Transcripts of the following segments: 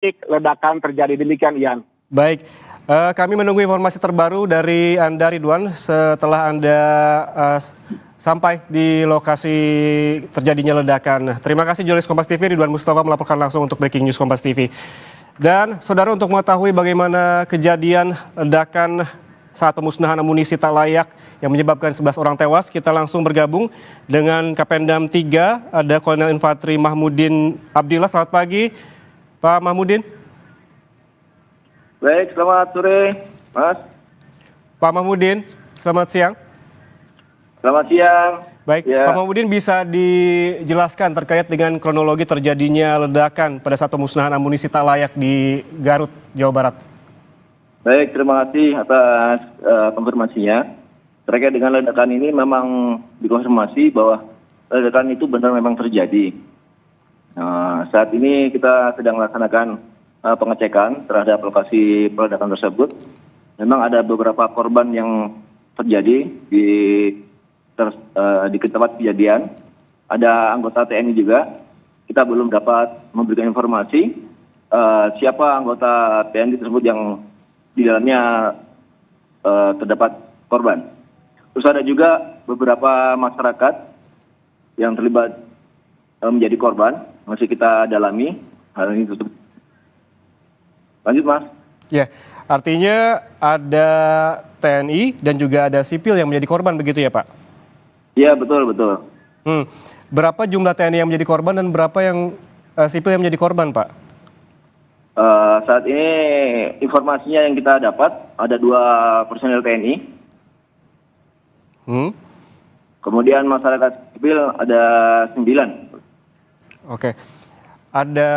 ledakan terjadi, demikian Ian. Baik, kami menunggu informasi terbaru dari Anda Ridwan setelah Anda sampai di lokasi terjadinya ledakan. Terima kasih jurnalis Kompas TV Ridwan Mustafa melaporkan langsung untuk Breaking News Kompas TV. Dan saudara, untuk mengetahui bagaimana kejadian ledakan saat pemusnahan amunisi tak layak yang menyebabkan 11 orang tewas, kita langsung bergabung dengan Kapendam 3, ada Kolonel Infantri Mahmudin Abdillah. Selamat pagi, Pak Mahmudin. Baik, selamat sore, Mas. Pak Mahmudin, selamat siang. Selamat siang. Baik, ya. Pak Mahmudin, bisa dijelaskan terkait dengan kronologi terjadinya ledakan pada saat pemusnahan amunisi tak layak di Garut, Jawa Barat? Baik, terima kasih atas konfirmasinya. Terkait dengan ledakan ini memang dikonfirmasi bahwa ledakan itu benar memang terjadi. Saat ini kita sedang melaksanakan pengecekan terhadap lokasi peledakan tersebut. Memang ada beberapa korban yang terjadi di tempat kejadian. Ada anggota TNI juga. Kita belum dapat memberikan informasi siapa anggota TNI tersebut yang di dalamnya terdapat korban. Terus ada juga beberapa masyarakat yang terlibat menjadi korban. Masih kita dalami hal ini tersebut. Lanjut, Mas. Ya, artinya ada TNI dan juga ada sipil yang menjadi korban, begitu ya, Pak? Iya, betul. Berapa jumlah TNI yang menjadi korban dan berapa yang sipil yang menjadi korban, Pak? Saat ini informasinya yang kita dapat ada 2 personel TNI. Kemudian masyarakat sipil ada 9. Oke, ada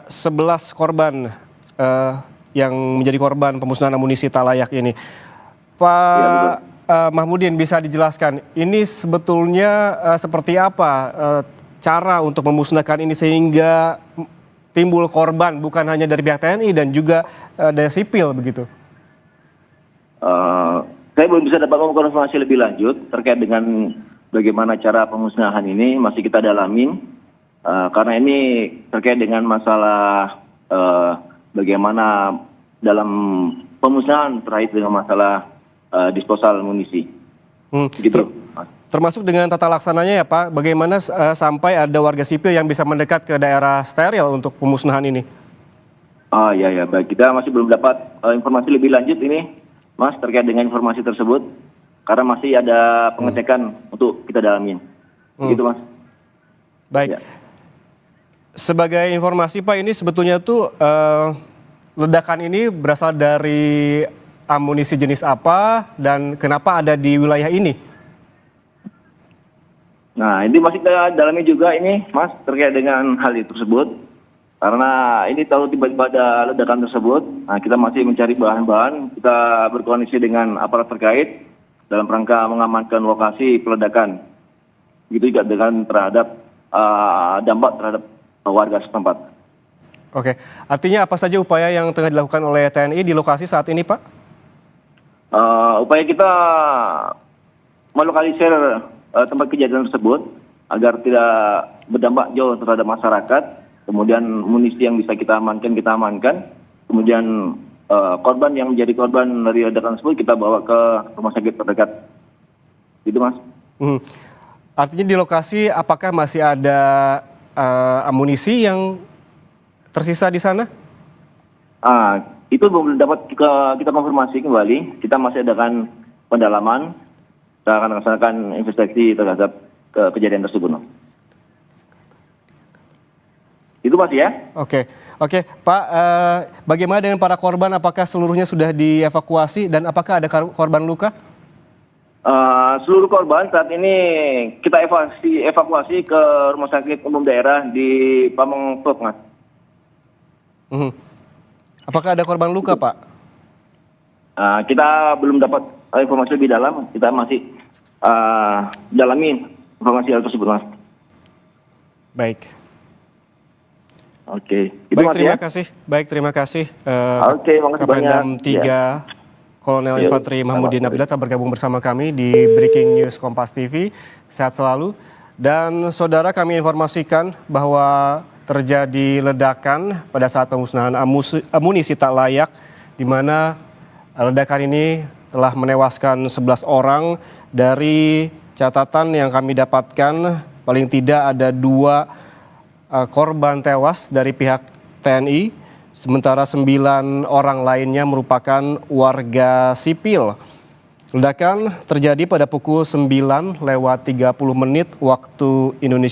11 korban yang menjadi korban pemusnahan amunisi tak layak ini. Pak Mahmudin, bisa dijelaskan ini sebetulnya seperti apa cara untuk memusnahkan ini sehingga timbul korban bukan hanya dari pihak TNI dan juga dari sipil begitu? Saya belum bisa dapat konfirmasi lebih lanjut terkait dengan bagaimana cara pemusnahan ini, masih kita dalamin. Karena ini terkait dengan masalah bagaimana dalam pemusnahan terkait dengan masalah disposal amunisi. Gitu. Termasuk dengan tata laksananya ya Pak, bagaimana sampai ada warga sipil yang bisa mendekat ke daerah steril untuk pemusnahan ini? Ya, baik. Kita masih belum dapat informasi lebih lanjut ini, Mas, terkait dengan informasi tersebut. Karena masih ada pengecekan untuk kita dalamin. Gitu, Mas. Baik. Ya. Sebagai informasi Pak, ini sebetulnya tuh ledakan ini berasal dari amunisi jenis apa dan kenapa ada di wilayah ini? Nah, ini masih kita dalami juga ini, Mas, terkait dengan hal itu tersebut. Karena ini tahu tiba-tiba ada ledakan tersebut, nah kita masih mencari bahan-bahan, kita berkoordinasi dengan aparat terkait dalam rangka mengamankan lokasi peledakan. Begitu juga dengan terhadap dampak terhadap warga setempat. Oke, artinya apa saja upaya yang tengah dilakukan oleh TNI di lokasi saat ini, Pak? Upaya kita melokalisir tempat kejadian tersebut agar tidak berdampak jauh terhadap masyarakat. Kemudian munisi yang bisa kita amankan. Kemudian korban yang menjadi korban dari ledakan tersebut kita bawa ke rumah sakit terdekat. Gitu, Mas. Artinya di lokasi apakah masih ada amunisi yang tersisa di sana? Itu belum dapat kita konfirmasi kembali. Kita masih adakan pendalaman. Kita akan melaksanakan investigasi terhadap kejadian tersebut. Itu Mas ya. Oke, Pak. Bagaimana dengan para korban? Apakah seluruhnya sudah dievakuasi dan apakah ada korban luka? Seluruh korban saat ini kita evakuasi ke rumah sakit umum daerah di Pameng Top, Mas. Apakah ada korban luka, Pak? Kita belum dapat informasi lebih dalam. Kita masih dalami informasi hal tersebut, Mas. Baik. Oke. Baik, terima kasih. Oke, makasih Kapendam 3 Kolonel Infantri Mahmudin Abdillah telah bergabung bersama kami di Breaking News Kompas TV. Sehat selalu. Dan saudara, kami informasikan bahwa terjadi ledakan pada saat pemusnahan amunisi tak layak, di mana ledakan ini telah menewaskan 11 orang. Dari catatan yang kami dapatkan, paling tidak ada 2 korban tewas dari pihak TNI, sementara 9 orang lainnya merupakan warga sipil. Ledakan terjadi pada pukul 9:30 waktu Indonesia